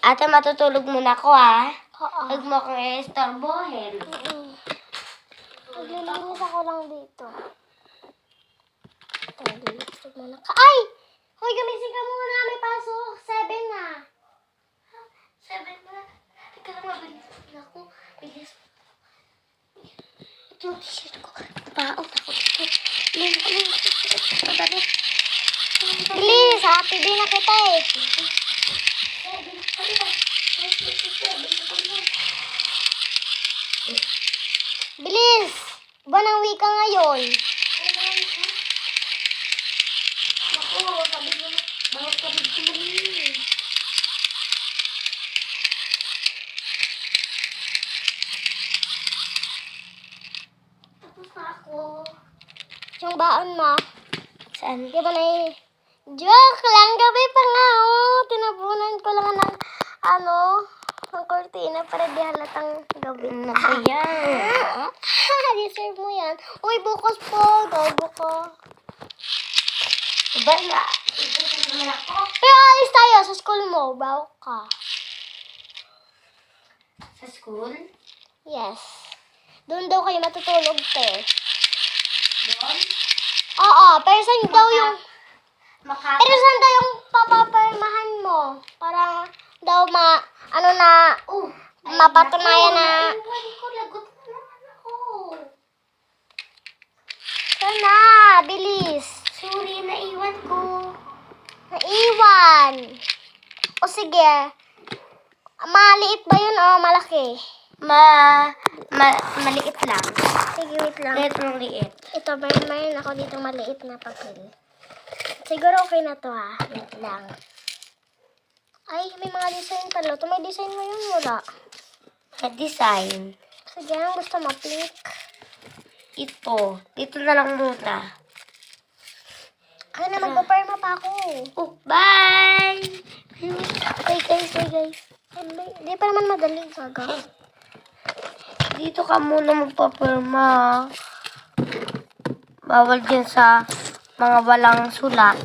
Ate, matutulog muna ako, ha? Oo. Huwag mo akong i-estorbohin. Naglilinis ako lang dito. Naglilinis muna ka. Ay! Hoy, gumising ka muna. May pasok. 7 na. 7 na. Teka lang, mabilis na ako. Bilis. Ito yung t-shirt ko. Baon ako dito. Bilis, happy din na kita eh. Bilis! Buwan ng wika ngayon. Ako, sabi mo, bakit sabi ko mali? Tapos na ako. Yung baon mo. Saan? Di ba na joke lang, gabi pa nga oh. Tinabunan ko lang ng ng kortina para di halatang gabi. Ano ba yan? Deserve mo yan. Uy, bukas po. Gago ko. Diba na? Ito naman ako. Pero alis tayo sa school mo. Bawa ka. Sa school? Yes. Doon daw kayo matutulog, te. Doon? Oo, pero saan daw yung... Makaka... Pero saan daw yung papapirmahan mo? Para daw mapatunayan na... Iwan ko, lagot na naman ako. Sana, bilis. Sorry, naiwan ko. Naiwan. O sige. Maliit ba yun o malaki? Maliit lang. Sige, wait lang. Ganitong liit. Ito, mayroon ako dito maliit na papel. Siguro okay na to ha. Wait lang. Ay, may mga design pala. Ito may design ngayon, wala. Design. Sige, ang gusto mo, pink. Ito. Dito na lang muna. Ay na, magpaparma pa ako. Oh, bye! Hey guys. Hindi pa naman madali, Saga. Dito ka muna magpapirma. Bawal dyan sa mga walang sulat.